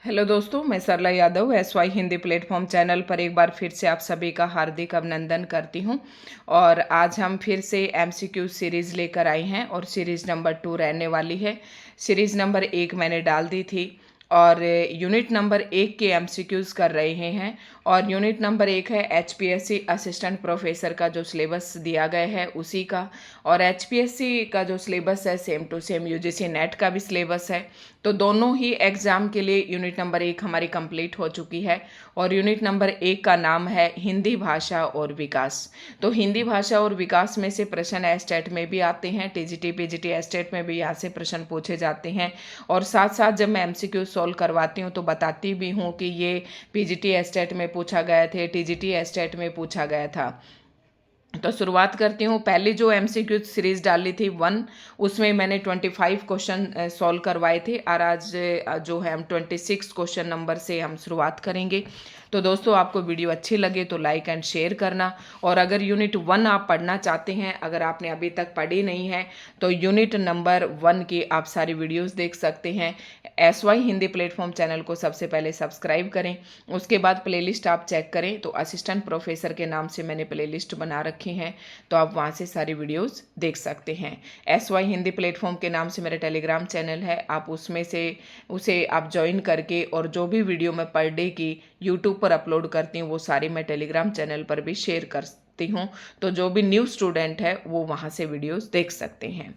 Hello दोस्तों, मैं Sarla Yadav SY Hindi platform channel पर एक बार फिर से आप सभी का हार्दिक अभिनंदन करती हूं। और आज हम फिर से MCQ सीरीज़ लेकर आए हैं और सीरीज़ नंबर 2 रहने वाली है। सीरीज़ नंबर 1 मैंने डाल दी थी और यूनिट नंबर 1 के MCQs कर रहे हैं। और यूनिट नंबर 1 है HPSC असिस्टेंट प्रोफेसर का जो सिलेबस दिया गया है उसी का। और HPSC का जो सिलेबस है same to same UGC net का भी सिलेबस है। तो दोनों ही एग्ज़ाम के लिए यूनिट नंबर 1 हमारी कंप्लीट हो चुकी है। और यूनिट नंबर 1 का नाम है हिंदी भाषा और विकास। तो हिंदी भाषा और विकास में से प्रश्न एस्टेट में भी आते हैं, TGT PGT एस्टेट में भी यहाँ से प्रश्न पूछे जाते हैं। और साथ साथ जब मैं MCQ सॉल्व करवाती हूँ तो बताती भी हूँ कि ये PGT एस्टेट में पूछा गया थे, TGT एस्टेट में पूछा गया था। तो शुरुआत करती हूँ। पहली जो MCQ सीरीज डाली थी 1, उसमें मैंने 25 क्वेश्चन सॉल्व करवाए थे। और आज जो है हम 26 क्वेश्चन नंबर से हम शुरुआत करेंगे। तो दोस्तों, आपको वीडियो अच्छी लगे तो लाइक एंड शेयर करना। और अगर यूनिट 1 आप पढ़ना चाहते हैं, अगर आपने अभी तक पढ़ी नहीं है तो यूनिट नंबर 1 की आप सारी वीडियोस देख सकते हैं। SY हिंदी प्लेटफॉर्म चैनल को सबसे पहले सब्सक्राइब करें, उसके बाद प्लेलिस्ट आप चेक करें तो असिस्टेंट प्रोफेसर के नाम से मैंने प्लेलिस्ट बना रखी हैं, तो आप वहाँ से सारी वीडियोस देख सकते हैं। SY हिंदी प्लेटफॉर्म के नाम से मेरा टेलीग्राम चैनल है, आप उसमें से उसे आप ज्वाइन करके और जो भी वीडियो मैं पर डे की यूट्यूब पर अपलोड करती हूँ वो सारी मैं टेलीग्राम चैनल पर भी शेयर करती हूँ। तो जो भी न्यू स्टूडेंट है वो वहाँ से वीडियोस देख सकते हैं।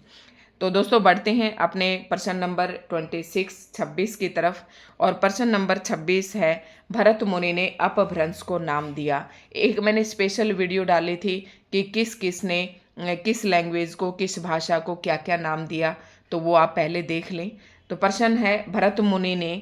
तो दोस्तों, बढ़ते हैं अपने प्रश्न नंबर 26 की तरफ। और प्रश्न नंबर 26 है, भरत मुनि ने अपभ्रंश को नाम दिया। एक मैंने स्पेशल वीडियो डाली थी कि किस ने किस लैंग्वेज को, किस भाषा को क्या क्या नाम दिया, तो वो आप पहले देख लें। तो प्रश्न है, भरत मुनि ने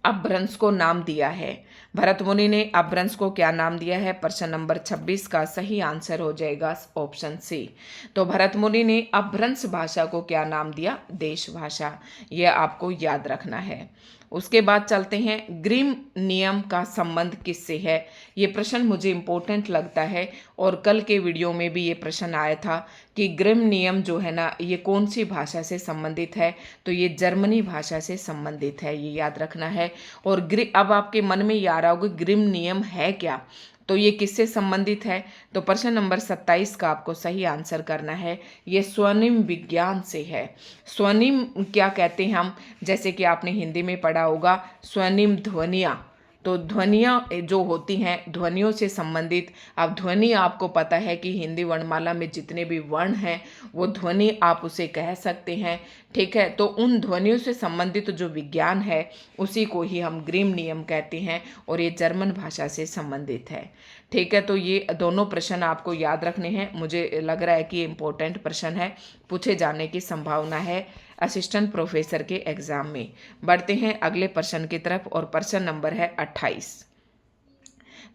अपभ्रंश को नाम दिया है। भरत मुनि ने अपभ्रंश को क्या नाम दिया है? प्रश्न नंबर 26 का सही आंसर हो जाएगा ऑप्शन सी। तो भरत मुनि ने अपभ्रंश भाषा को क्या नाम दिया? देश भाषा। यह आपको याद रखना है। उसके बाद चलते हैं, ग्रिम नियम का संबंध किससे है? ये प्रश्न मुझे इम्पोर्टेंट लगता है और कल के वीडियो में भी ये प्रश्न आया था कि ग्रिम नियम जो है ना, ये कौन सी भाषा से संबंधित है? तो ये जर्मनी भाषा से संबंधित है, ये याद रखना है। और अब आपके मन में ये आ रहा होगा ग्रिम नियम है क्या, तो ये किससे संबंधित है? तो प्रश्न नंबर 27 का आपको सही आंसर करना है। ये स्वनिम विज्ञान से है। स्वनिम क्या कहते हैं हम? जैसे कि आपने हिंदी में पढ़ा होगा स्वनिम ध्वनियाँ। तो ध्वनियाँ जो होती हैं ध्वनियों से संबंधित। अब ध्वनि आपको पता है कि हिंदी वर्णमाला में जितने भी वर्ण हैं वो ध्वनि आप उसे कह सकते हैं, ठीक है। तो उन ध्वनियों से संबंधित जो विज्ञान है उसी को ही हम ग्रिम नियम कहते हैं और ये जर्मन भाषा से संबंधित है, ठीक है। तो ये दोनों प्रश्न आपको याद रखने हैं। मुझे लग रहा है कि ये इम्पोर्टेंट प्रश्न है, पूछे जाने की संभावना है असिस्टेंट प्रोफेसर के एग्जाम में। बढ़ते हैं अगले प्रश्न की तरफ और प्रश्न नंबर है 28।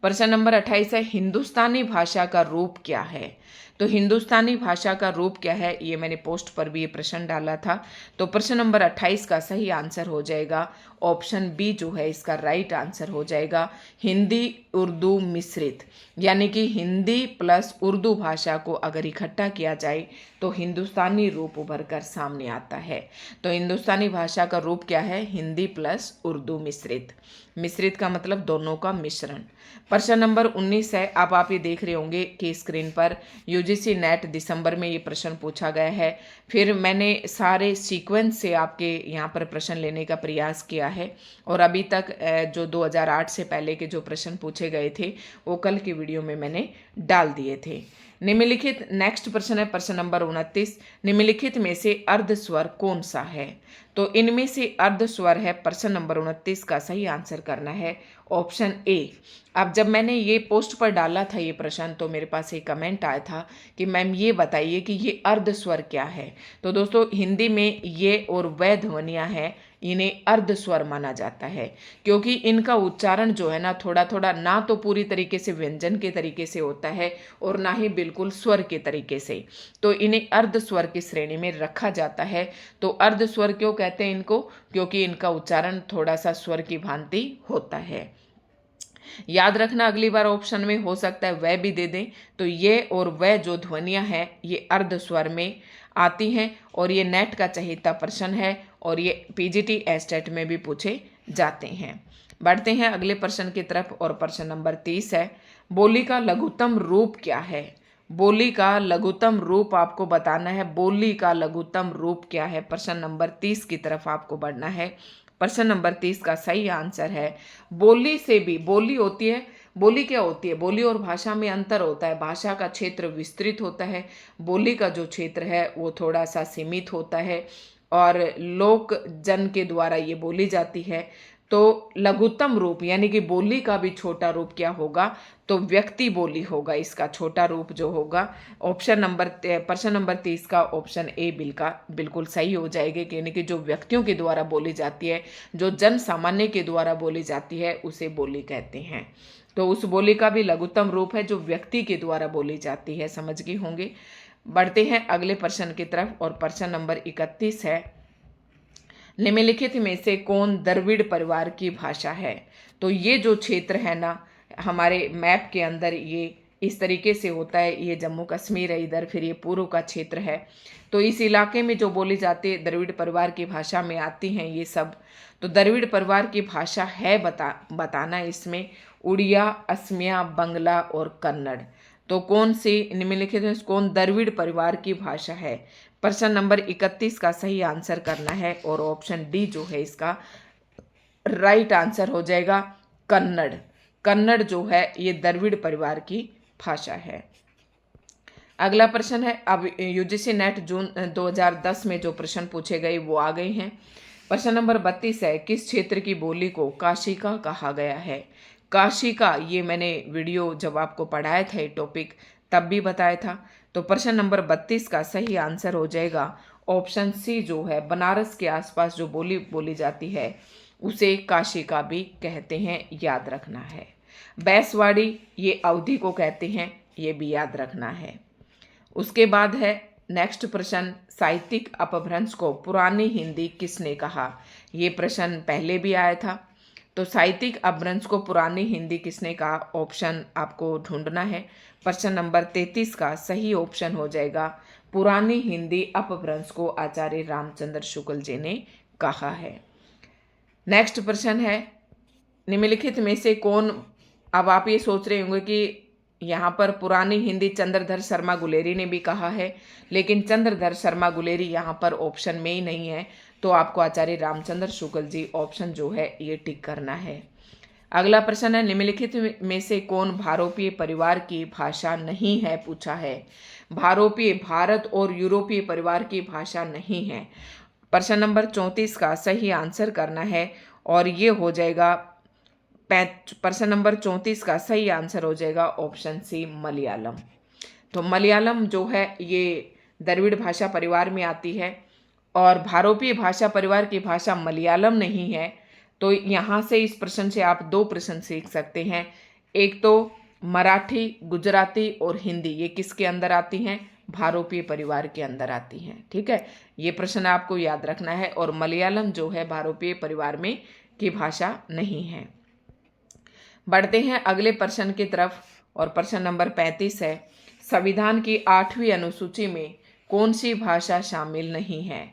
प्रश्न नंबर 28 है, हिंदुस्तानी भाषा का रूप क्या है? तो हिंदुस्तानी भाषा का रूप क्या है, ये मैंने पोस्ट पर भी ये प्रश्न डाला था। तो प्रश्न नंबर 28 का सही आंसर हो जाएगा ऑप्शन बी, जो है इसका राइट आंसर हो जाएगा हिंदी उर्दू मिश्रित। यानी कि हिंदी प्लस उर्दू भाषा को अगर इकट्ठा किया जाए तो हिंदुस्तानी रूप उभर कर सामने आता है। तो हिंदुस्तानी भाषा का रूप क्या है? हिंदी प्लस उर्दू मिश्रित। मिश्रित का मतलब दोनों का मिश्रण। प्रश्न नंबर 19 है। अब आप ये देख रहे होंगे कि स्क्रीन पर UGC नेट दिसंबर में ये प्रश्न पूछा गया है। फिर मैंने सारे सीक्वेंस से आपके यहाँ पर प्रश्न लेने का प्रयास किया है और अभी तक जो 2008 से पहले के जो प्रश्न पूछे गए थे वो कल की वीडियो में मैंने डाल दिए थे। निम्नलिखित नेक्स्ट प्रश्न है प्रश्न नंबर 29, निम्नलिखित में से अर्ध स्वर कौन सा है? तो इनमें से अर्ध स्वर है प्रश्न नंबर 29 का सही आंसर करना है ऑप्शन ए। अब जब मैंने ये पोस्ट पर डाला था ये प्रश्न तो मेरे पास एक कमेंट आया था कि मैम ये बताइए कि ये अर्ध स्वर क्या है। तो दोस्तों, हिंदी में ये और वह ध्वनियाँ हैं, इन्हें अर्ध स्वर माना जाता है क्योंकि इनका उच्चारण जो है ना थोड़ा थोड़ा ना तो पूरी तरीके से व्यंजन के तरीके से होता है और ना ही बिल्कुल स्वर के तरीके से। तो इन्हें अर्ध स्वर की श्रेणी में रखा जाता है। तो अर्ध स्वर क्यों कहते हैं इनको? क्योंकि इनका उच्चारण थोड़ा सा स्वर की भांति होता है। याद रखना, अगली बार ऑप्शन में हो सकता है वह भी दे दें। तो ये और वह जो ध्वनियाँ हैं ये अर्ध स्वर में आती हैं और ये नेट का चहेता प्रश्न है और ये पीजीटी एस्टेट में भी पूछे जाते हैं। बढ़ते हैं अगले प्रश्न की तरफ और प्रश्न नंबर 30 है, बोली का लघुत्तम रूप क्या है? बोली का लघुत्तम रूप आपको बताना है। बोली का लघुत्तम रूप क्या है? प्रश्न नंबर 30 की तरफ आपको बढ़ना है। प्रश्न नंबर 30 का सही आंसर है, बोली से भी। बोली होती है, बोली क्या होती है? बोली और भाषा में अंतर होता है। भाषा का क्षेत्र विस्तृत होता है, बोली का जो क्षेत्र है वो थोड़ा सा सीमित होता है और लोक जन के द्वारा ये बोली जाती है। तो लघुत्तम रूप यानी कि बोली का भी छोटा रूप क्या होगा? तो व्यक्ति बोली होगा। इसका छोटा रूप जो होगा, प्रश्न नंबर 30 का ऑप्शन ए बिल्कुल सही हो जाएगा। यानी कि जो व्यक्तियों के द्वारा बोली जाती है, जो जन सामान्य के द्वारा बोली जाती है, उसे बोली कहते हैं। तो उस बोली का भी लघुत्तम रूप है जो व्यक्ति के द्वारा बोली जाती है। समझ गए होंगे। बढ़ते हैं अगले प्रश्न की तरफ और प्रश्न नंबर 31 है, निम्नलिखित में से कौन द्रविड़ परिवार की भाषा है? तो ये जो क्षेत्र है ना, हमारे मैप के अंदर ये इस तरीके से होता है। ये जम्मू कश्मीर है इधर, फिर ये पूर्व का क्षेत्र है। तो इस इलाके में जो बोली जाती है द्रविड़ परिवार की भाषा में आती हैं ये सब। तो द्रविड़ परिवार की भाषा है बताना इसमें उड़िया, असमिया, बंगला और कन्नड़। तो कौन सी निम्नलिखित में कौन द्रविड़ परिवार की भाषा है? प्रश्न नंबर 31 का सही आंसर करना है और ऑप्शन डी जो है इसका राइट आंसर हो जाएगा, कन्नड़। कन्नड़ जो है ये द्रविड़ परिवार की भाषा है। अगला प्रश्न है, अब यूजीसी नेट जून 2010 में जो प्रश्न पूछे गए वो आ गए हैं। प्रश्न नंबर 32 है, किस क्षेत्र की बोली को काशिका कहा गया है? काशिका, ये मैंने वीडियो जब आपको पढ़ाया था ये टॉपिक तब भी बताया था। तो प्रश्न नंबर 32 का सही आंसर हो जाएगा ऑप्शन सी जो है, बनारस के आसपास जो बोली बोली जाती है उसे काशिका भी कहते हैं, याद रखना है। बैसवाड़ी ये अवधी को कहते हैं, ये भी याद रखना है। उसके बाद है नेक्स्ट प्रश्न, साहित्यिक अपभ्रंश को पुरानी हिंदी किसने कहा? ये प्रश्न पहले भी आया था। तो साहित्यिक अपभ्रंश को पुरानी हिंदी किसने कहा? ऑप्शन आपको ढूंढना है। प्रश्न नंबर 33 का सही ऑप्शन हो जाएगा, पुरानी हिंदी अपभ्रंश को आचार्य रामचंद्र शुक्ल जी ने कहा है। नेक्स्ट प्रश्न है, निम्नलिखित में से कौन, अब आप ये सोच रहे होंगे कि यहाँ पर पुरानी हिंदी चंद्रधर शर्मा गुलेरी ने भी कहा है, लेकिन चंद्रधर शर्मा गुलेरी यहाँ पर ऑप्शन में ही नहीं है। तो आपको आचार्य रामचंद्र शुक्ल जी ऑप्शन जो है ये टिक करना है। अगला प्रश्न है, निम्नलिखित में से कौन भारोपीय परिवार की भाषा नहीं है? पूछा है। भारोपीय, भारत और यूरोपीय परिवार की भाषा नहीं है। प्रश्न नंबर 34 का सही आंसर करना है और ये हो जाएगा प्रश्न नंबर 34 का सही आंसर हो जाएगा ऑप्शन सी, मलयालम। तो मलयालम जो है ये द्रविड़ भाषा परिवार में आती है और भारोपीय भाषा परिवार की भाषा मलयालम नहीं है। तो यहाँ से इस प्रश्न से आप दो प्रश्न सीख सकते हैं। एक तो मराठी, गुजराती और हिंदी ये किसके अंदर आती हैं? भारोपीय परिवार के अंदर आती हैं। ठीक है, ये प्रश्न आपको याद रखना है। और मलयालम जो है भारोपीय परिवार में की भाषा नहीं है। बढ़ते हैं अगले प्रश्न की तरफ और प्रश्न नंबर 35 है, संविधान की 8वीं अनुसूची में कौन सी भाषा शामिल नहीं है?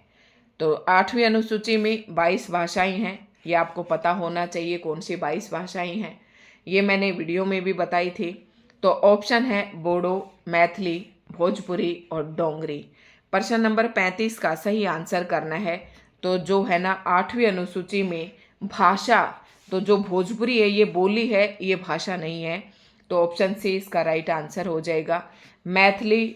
तो 8वीं अनुसूची में 22 भाषाएं हैं, ये आपको पता होना चाहिए कौन सी 22 भाषाएं हैं। ये मैंने वीडियो में भी बताई थी। तो ऑप्शन है बोडो, मैथिली, भोजपुरी और डोंगरी। प्रश्न नंबर 35 का सही आंसर करना है। तो जो है ना 8वीं अनुसूची में भाषा, तो जो भोजपुरी है ये बोली है, ये भाषा नहीं है। तो ऑप्शन सी इसका राइट आंसर हो जाएगा। मैथिली,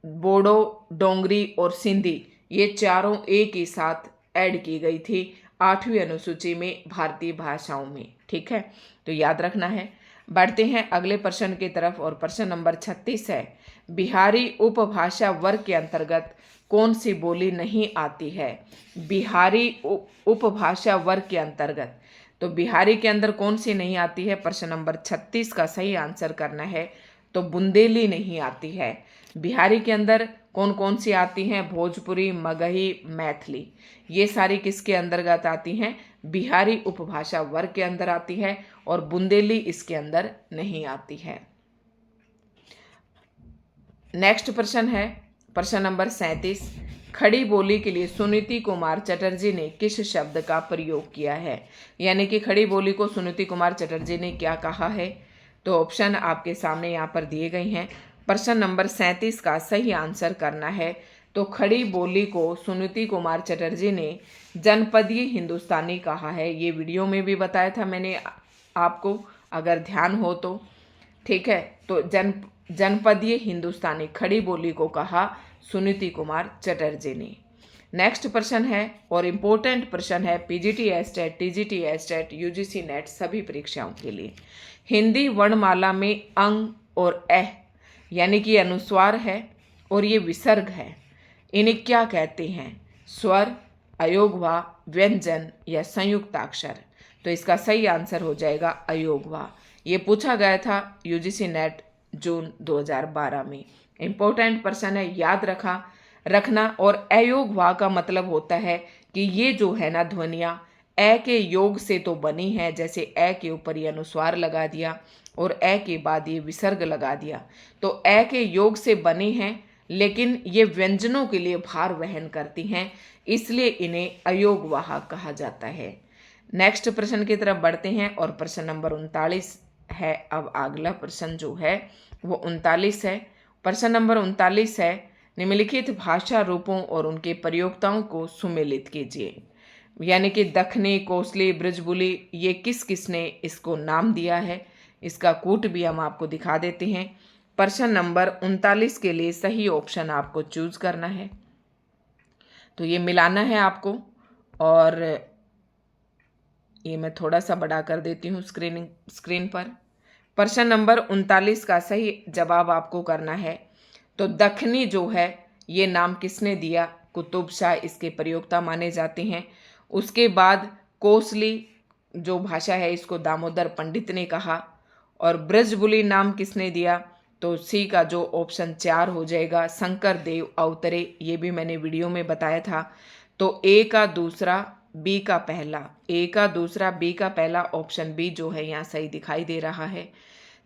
बोडो, डोंगरी और सिंधी ये चारों एक ही साथ ऐड की गई थी 8वीं अनुसूची में भारतीय भाषाओं में। ठीक है, तो याद रखना है। बढ़ते हैं अगले प्रश्न की तरफ और प्रश्न नंबर 36 है, बिहारी उपभाषा वर्ग के अंतर्गत कौन सी बोली नहीं आती है? बिहारी उपभाषा वर्ग के अंतर्गत, तो बिहारी के अंदर कौन सी नहीं आती है? प्रश्न नंबर 36 का सही आंसर करना है। तो बुंदेली नहीं आती है। बिहारी के अंदर कौन कौन सी आती हैं? भोजपुरी, मगही, मैथिली, ये सारी किसके अंतर्गत आती हैं? बिहारी उपभाषा वर्ग के अंदर आती है और बुंदेली इसके अंदर नहीं आती है। नेक्स्ट प्रश्न है प्रश्न नंबर 37, खड़ी बोली के लिए सुनीति कुमार चटर्जी ने किस शब्द का प्रयोग किया है, यानी कि खड़ी बोली को सुनीति कुमार चटर्जी ने क्या कहा है। तो ऑप्शन आपके सामने यहाँ पर दिए गए हैं। प्रश्न नंबर 37 का सही आंसर करना है। तो खड़ी बोली को सुनीति कुमार चटर्जी ने जनपदीय हिंदुस्तानी कहा है। ये वीडियो में भी बताया था मैंने आपको, अगर ध्यान हो तो, ठीक है। तो जनपदीय हिंदुस्तानी खड़ी बोली को कहा सुनीति कुमार चटर्जी ने। नेक्स्ट प्रश्न है और इम्पोर्टेंट प्रश्न है PGT estate, TGT estate, UGC net सभी परीक्षाओं के लिए। हिंदी वर्णमाला में अंग और ए यानी कि अनुस्वार है और ये विसर्ग है, इन्हें क्या कहते हैं? स्वर, अयोगवा, व्यंजन या संयुक्ताक्षर। तो इसका सही आंसर हो जाएगा अयोगवा। ये पूछा गया था यूजीसी नेट जून 2012 में। इम्पोर्टेंट प्रश्न है, याद रखना। और अयोगवा का मतलब होता है कि ये जो है ना ध्वनियाँ ए के योग से तो बनी है, जैसे ए के ऊपर ये अनुस्वार लगा दिया और ए के बाद ये विसर्ग लगा दिया, तो ए के योग से बनी हैं, लेकिन ये व्यंजनों के लिए भार वहन करती हैं, इसलिए इन्हें अयोगवाह कहा जाता है। नेक्स्ट प्रश्न की तरफ बढ़ते हैं और प्रश्न नंबर 39 है। अब अगला प्रश्न जो है वो 39 है। प्रश्न नंबर 39 है, निम्नलिखित भाषा रूपों और उनके प्रयोक्ताओं को सुमेलित कीजिए। यानी कि दखनी, कोसली, ब्रजबुली, ये किसने इसको नाम दिया है, इसका कूट भी हम आपको दिखा देते हैं। प्रश्न नंबर 39 के लिए सही ऑप्शन आपको चूज करना है। तो ये मिलाना है आपको, और ये मैं थोड़ा सा बड़ा कर देती हूँ स्क्रीन पर। प्रश्न नंबर 39 का सही जवाब आपको करना है। तो दखनी जो है ये नाम किसने दिया? कुतुब शाह इसके प्रयोक्ता माने जाते हैं। उसके बाद कोसली जो भाषा है इसको दामोदर पंडित ने कहा। और ब्रजबुली नाम किसने दिया? तो सी का जो ऑप्शन 4 हो जाएगा, शंकर देव अवतरे। ये भी मैंने वीडियो में बताया था। तो ए का दूसरा, बी का पहला, ए का दूसरा, बी का पहला, ऑप्शन बी जो है यहाँ सही दिखाई दे रहा है।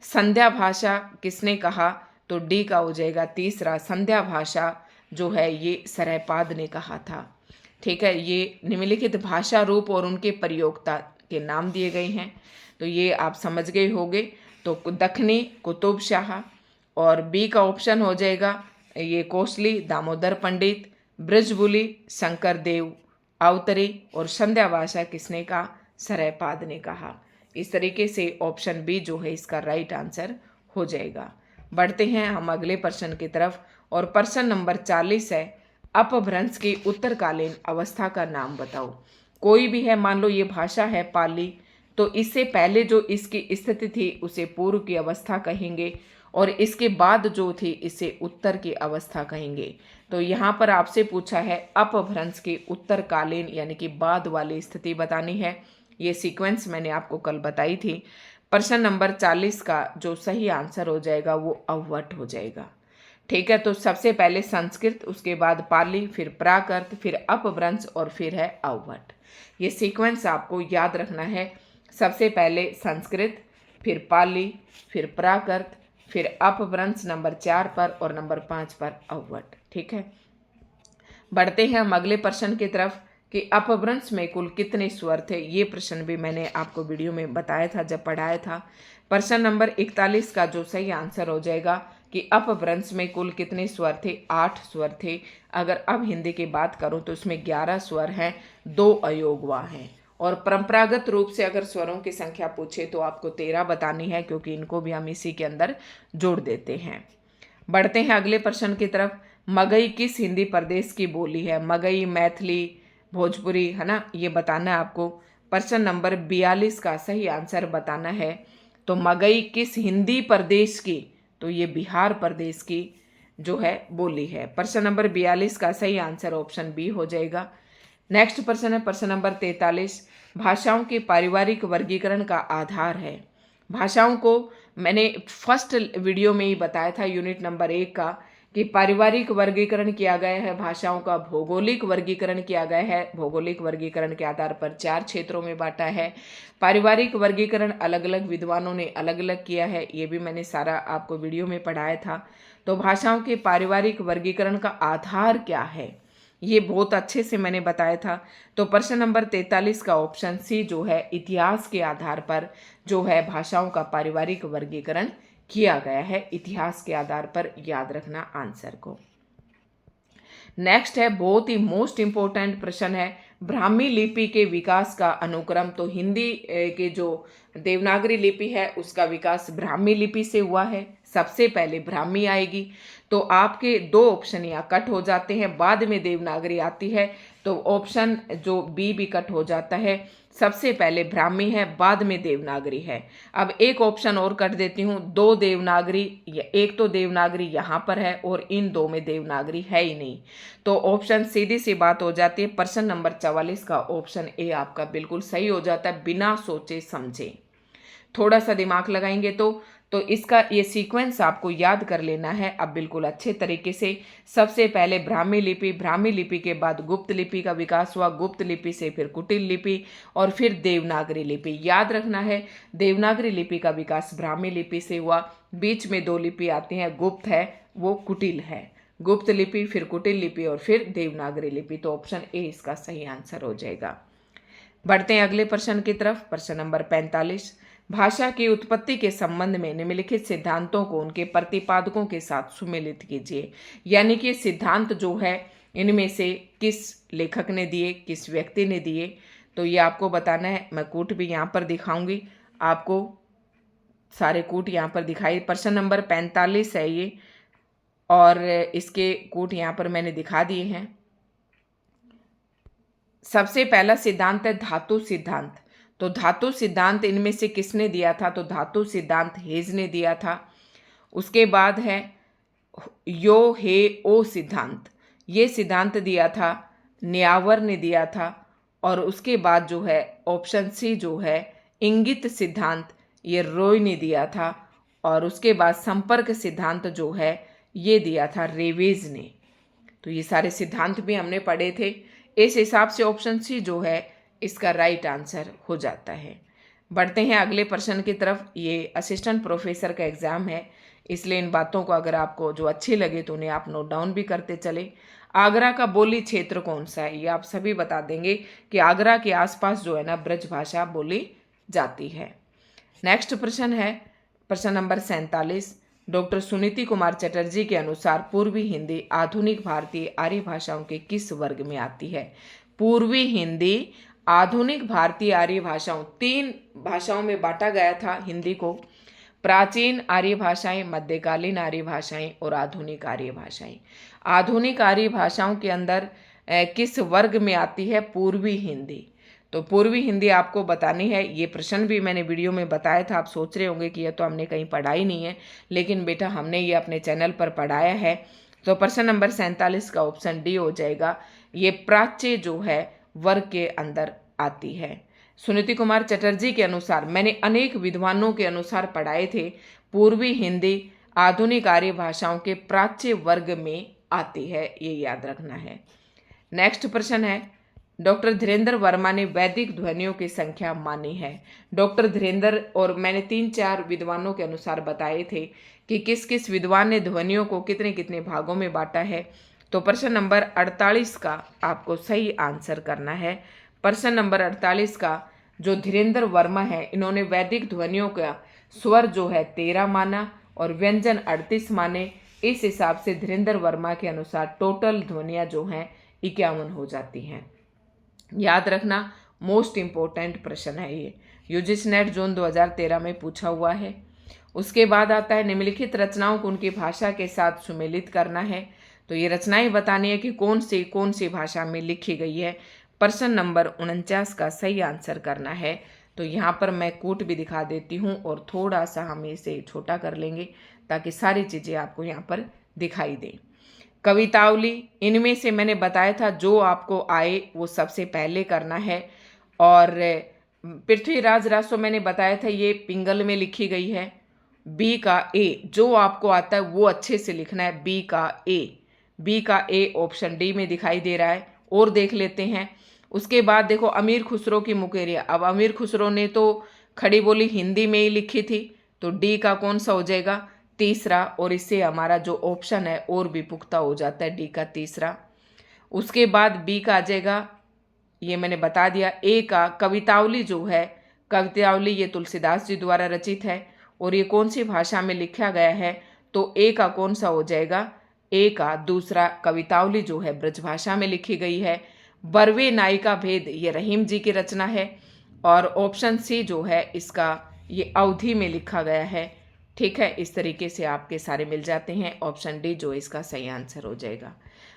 संध्या भाषा किसने कहा? तो डी का हो जाएगा तीसरा, संध्या भाषा जो है ये सरहपाद ने कहा था। ठीक है, ये निम्नलिखित भाषा रूप और उनके प्रयोक्ता के नाम दिए गए हैं, तो ये आप समझ गए होंगे। तो दखनी कुतुब शाह, और बी का ऑप्शन हो जाएगा ये कोसली दामोदर पंडित, ब्रजबुली शंकर देव अवतरे, और संध्या भाषा किसने कहा? सरहपाद ने कहा। इस तरीके से ऑप्शन बी जो है इसका राइट आंसर हो जाएगा। बढ़ते हैं हम अगले प्रश्न की तरफ, और प्रश्न नंबर 40 है, अपभ्रंश की उत्तरकालीन अवस्था का नाम बताओ। कोई भी है, मान लो ये भाषा है पाली, तो इससे पहले जो इसकी स्थिति थी उसे पूर्व की अवस्था कहेंगे, और इसके बाद जो थी इसे उत्तर की अवस्था कहेंगे। तो यहाँ पर आपसे पूछा है अपभ्रंश की उत्तरकालीन यानी कि बाद वाली स्थिति बतानी है। ये सीक्वेंस मैंने आपको कल बताई थी। प्रश्न नंबर 40 का जो सही आंसर हो जाएगा वो अववट हो जाएगा। ठीक है, तो सबसे पहले संस्कृत, उसके बाद पाली, फिर प्राकृत, फिर अपभ्रंश और फिर है अववट। ये सीक्वेंस आपको याद रखना है। सबसे पहले संस्कृत, फिर पाली, फिर प्राकृत, फिर अपभ्रंश नंबर 4 पर, और नंबर 5 पर अववट। ठीक है, बढ़ते हैं हम अगले प्रश्न की तरफ कि अपभ्रंश में कुल कितने स्वर थे। ये प्रश्न भी मैंने आपको वीडियो में बताया था जब पढ़ाया था। प्रश्न नंबर 41 का जो सही आंसर हो जाएगा कि अपभ्रंश में कुल कितने स्वर थे? 8 स्वर थे। अगर अब हिंदी की बात करूं तो इसमें 11 स्वर हैं, 2 अयोगवा हैं। और परंपरागत रूप से अगर स्वरों की संख्या पूछे तो आपको 13 बतानी है, क्योंकि इनको भी हम इसी के अंदर जोड़ देते हैं। बढ़ते हैं अगले प्रश्न की तरफ। मगही किस हिंदी प्रदेश की बोली है? मगही, मैथिली, भोजपुरी, है ना, ये बताना है आपको। प्रश्न नंबर 42 का सही आंसर बताना है। तो मगही किस हिंदी प्रदेश की? तो ये बिहार प्रदेश की जो है बोली है। प्रश्न नंबर 42 का सही आंसर ऑप्शन बी हो जाएगा। नेक्स्ट प्रश्न है प्रश्न नंबर 43, भाषाओं के पारिवारिक वर्गीकरण का आधार है। भाषाओं को मैंने फर्स्ट वीडियो में ही बताया था यूनिट नंबर 1 का कि पारिवारिक वर्गीकरण किया गया है, भाषाओं का भौगोलिक वर्गीकरण किया गया है। भौगोलिक वर्गीकरण के आधार पर 4 क्षेत्रों में बांटा है। पारिवारिक वर्गीकरण अलग अलग विद्वानों ने अलग अलग किया है, ये भी मैंने सारा आपको वीडियो में पढ़ाया था। तो भाषाओं के पारिवारिक वर्गीकरण का आधार क्या है? ये बहुत अच्छे से मैंने बताया था। तो प्रश्न नंबर 43 का ऑप्शन सी जो है इतिहास के आधार पर जो है भाषाओं का पारिवारिक वर्गीकरण किया गया है। इतिहास के आधार पर याद रखना आंसर को। नेक्स्ट है बहुत ही मोस्ट इंपॉर्टेंट प्रश्न है, ब्राह्मी लिपि के विकास का अनुक्रम। तो हिंदी के जो देवनागरी लिपि है उसका विकास ब्राह्मी लिपि से हुआ है। सबसे पहले ब्राह्मी आएगी, तो आपके दो ऑप्शन यहाँ कट हो जाते हैं, बाद में देवनागरी आती है, तो ऑप्शन जो बी भी कट हो जाता है। सबसे पहले ब्राह्मी है, बाद में देवनागरी है। अब एक ऑप्शन और कट देती हूँ, दो देवनागरी, एक तो देवनागरी यहाँ पर है और इन दो में देवनागरी है ही नहीं, तो ऑप्शन सीधी सी बात हो जाती है। प्रश्न नंबर 44 का ऑप्शन ए आपका बिल्कुल सही हो जाता है, बिना सोचे समझे। थोड़ा सा दिमाग लगाएंगे तो इसका ये सीक्वेंस आपको याद कर लेना है अब बिल्कुल अच्छे तरीके से। सबसे पहले ब्राह्मी लिपि, ब्राह्मी लिपि के बाद गुप्त लिपि का विकास हुआ, गुप्त लिपि से फिर कुटिल लिपि और फिर देवनागरी लिपि। याद रखना है देवनागरी लिपि का विकास ब्राह्मी लिपि से हुआ, बीच में दो लिपि आती हैं, गुप्त है वो कुटिल है, गुप्त लिपि फिर कुटिल लिपि और फिर देवनागरी लिपि। तो ऑप्शन ए इसका सही आंसर हो जाएगा। बढ़ते हैं अगले प्रश्न की तरफ। प्रश्न नंबर 45, भाषा की उत्पत्ति के संबंध में निम्नलिखित सिद्धांतों को उनके प्रतिपादकों के साथ सुमेलित कीजिए। यानी कि सिद्धांत जो है इनमें से किस लेखक ने दिए, किस व्यक्ति ने दिए, तो ये आपको बताना है। मैं कूट भी यहाँ पर दिखाऊंगी आपको, सारे कूट यहाँ पर दिखाई। प्रश्न नंबर 45 है ये और इसके कूट यहाँ पर मैंने दिखा दिए हैं। सबसे पहला सिद्धांत है धातु सिद्धांत। तो धातु सिद्धांत इनमें से किसने दिया था, तो धातु सिद्धांत हेज ने दिया था। उसके बाद है यो हे ओ सिद्धांत, ये सिद्धांत दिया था न्यावर ने दिया था। और उसके बाद जो है ऑप्शन सी जो है इंगित सिद्धांत, ये रॉय ने दिया था। और उसके बाद संपर्क सिद्धांत जो है ये दिया था रेवेज ने। तो ये सारे सिद्धांत भी हमने पढ़े थे। इस हिसाब से ऑप्शन सी जो है इसका राइट आंसर हो जाता है। बढ़ते हैं अगले प्रश्न की तरफ। ये असिस्टेंट प्रोफेसर का एग्जाम है, इसलिए इन बातों को अगर आपको जो अच्छी लगे तो उन्हें आप नोट डाउन भी करते चले। आगरा का बोली क्षेत्र कौन सा है, ये आप सभी बता देंगे कि आगरा के आसपास जो है ना ब्रज भाषा बोली जाती है। नेक्स्ट प्रश्न है प्रश्न नंबर 47, डॉक्टर सुनीति कुमार चटर्जी के अनुसार पूर्वी हिंदी आधुनिक भारतीय आर्य भाषाओं के किस वर्ग में आती है। पूर्वी हिंदी आधुनिक भारतीय आर्य भाषाओं, तीन भाषाओं में बांटा गया था हिंदी को, प्राचीन आर्य भाषाएं, मध्यकालीन आर्य भाषाएं और आधुनिक आर्य भाषाएं। आधुनिक आर्य भाषाओं के अंदर किस वर्ग में आती है पूर्वी हिंदी। तो पूर्वी हिंदी आपको बतानी है। ये प्रश्न भी मैंने वीडियो में बताया था, आप सोच रहे होंगे कि ये तो हमने कहीं पढ़ा ही नहीं है, लेकिन बेटा हमने ये अपने चैनल पर पढ़ाया है। तो प्रश्न नंबर 47 का ऑप्शन डी हो जाएगा, ये प्राच्य जो है वर्ग के अंदर आती है। सुनीति कुमार चटर्जी के अनुसार, मैंने अनेक विद्वानों के अनुसार पढ़ाए थे, पूर्वी हिंदी आधुनिक आर्य भाषाओं के प्राच्य वर्ग में आती है, ये याद रखना है। नेक्स्ट प्रश्न है, डॉक्टर धीरेन्द्र वर्मा ने वैदिक ध्वनियों की संख्या मानी है। डॉक्टर धीरेन्द्र और मैंने 3-4 विद्वानों के अनुसार बताए थे कि किस किस विद्वान ने ध्वनियों को कितने कितने भागों में बांटा है। तो प्रश्न नंबर 48 का आपको सही आंसर करना है। प्रश्न नंबर 48 का जो धीरेन्द्र वर्मा है, इन्होंने वैदिक ध्वनियों का स्वर जो है 13 माना और व्यंजन 38 माने। इस हिसाब से धीरेन्द्र वर्मा के अनुसार टोटल ध्वनियाँ जो हैं 51 हो जाती हैं। याद रखना मोस्ट इम्पोर्टेंट प्रश्न है ये, यूजीसी नेट जोन 2013 में पूछा हुआ है। उसके बाद आता है निम्नलिखित रचनाओं को उनकी भाषा के साथ सुमेलित करना है। तो ये रचनाएं बतानी है कि कौन सी भाषा में लिखी गई है। प्रश्न नंबर 49 का सही आंसर करना है। तो यहाँ पर मैं कूट भी दिखा देती हूँ और थोड़ा सा हम इसे छोटा कर लेंगे ताकि सारी चीज़ें आपको यहाँ पर दिखाई दें। कवितावली, इनमें से मैंने बताया था जो आपको आए वो सबसे पहले करना है। और पृथ्वीराज रासो मैंने बताया था ये पिंगल में लिखी गई है। बी का ए, जो आपको आता है वो अच्छे से लिखना है। बी का ए ऑप्शन डी में दिखाई दे रहा है। और देख लेते हैं। उसके बाद देखो अमीर खुसरो की मुकेरिया। अब अमीर खुसरो ने तो खड़ी बोली हिंदी में ही लिखी थी, तो डी का कौन सा हो जाएगा, तीसरा। और इससे हमारा जो ऑप्शन है और भी पुख्ता हो जाता है, डी का तीसरा। उसके बाद बी का आ जाएगा, ये मैंने बता दिया। ए का कवितावली जो है, कवितावली ये तुलसीदास जी द्वारा रचित है और ये कौन सी भाषा में लिखा गया है, तो ए का कौन सा हो जाएगा, ए का दूसरा कवितावली जो है ब्रजभाषा में लिखी गई है। बरवे नायिका भेद ये रहीम जी की रचना है और ऑप्शन सी जो है इसका ये अवधि में लिखा गया है। ठीक है, इस तरीके से आपके सारे मिल जाते हैं। ऑप्शन डी जो इसका सही आंसर हो जाएगा।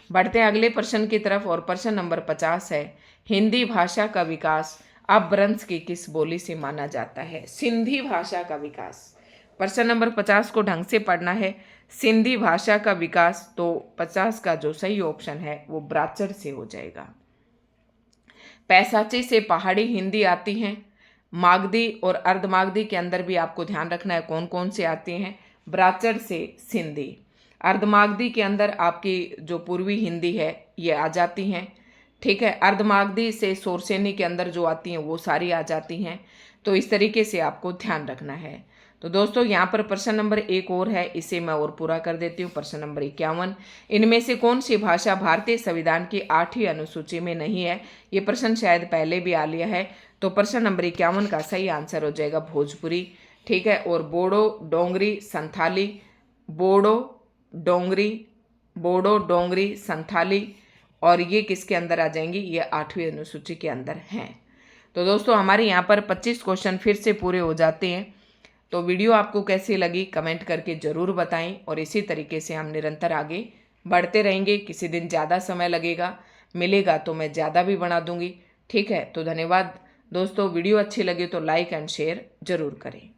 बढ़ते हैं अगले प्रश्न की तरफ और प्रश्न नंबर 50 है, हिंदी भाषा का विकास अपभ्रंश की किस बोली से माना जाता है। सिंधी भाषा का विकास, प्रश्न नंबर 50 को ढंग से पढ़ना है। सिंधी भाषा का विकास, तो 50 का जो सही ऑप्शन है वो ब्राचर से हो जाएगा। पैसाची से पहाड़ी हिंदी आती हैं। मागधी और अर्धमागधी के अंदर भी आपको ध्यान रखना है कौन कौन से आती हैं। ब्राचर से सिंधी। अर्धमागधी के अंदर आपकी जो पूर्वी हिंदी है ये आ जाती हैं। ठीक है, अर्धमागधी से सोरसेनी के अंदर जो आती हैं वो सारी आ जाती हैं। तो इस तरीके से आपको ध्यान रखना है। तो दोस्तों यहाँ पर प्रश्न नंबर 1 और है, इसे मैं और पूरा कर देती हूँ। प्रश्न नंबर 51, इनमें से कौन सी भाषा भारतीय संविधान की 8वीं अनुसूची में नहीं है। ये प्रश्न शायद पहले भी आ लिया है। तो प्रश्न नंबर 51 का सही आंसर हो जाएगा भोजपुरी। ठीक है, और बोडो, डोंगरी, संथाली, बोडो, डोंगरी, संथाली, और ये किसके अंदर आ जाएंगी, ये 8वीं अनुसूची के अंदर हैं। तो दोस्तों हमारे यहाँ पर 25 क्वेश्चन फिर से पूरे हो जाते हैं। तो वीडियो आपको कैसी लगी कमेंट करके ज़रूर बताएं और इसी तरीके से हम निरंतर आगे बढ़ते रहेंगे। किसी दिन ज़्यादा समय मिलेगा तो मैं ज़्यादा भी बना दूंगी। ठीक है, तो धन्यवाद दोस्तों। वीडियो अच्छी लगी तो लाइक एंड शेयर ज़रूर करें।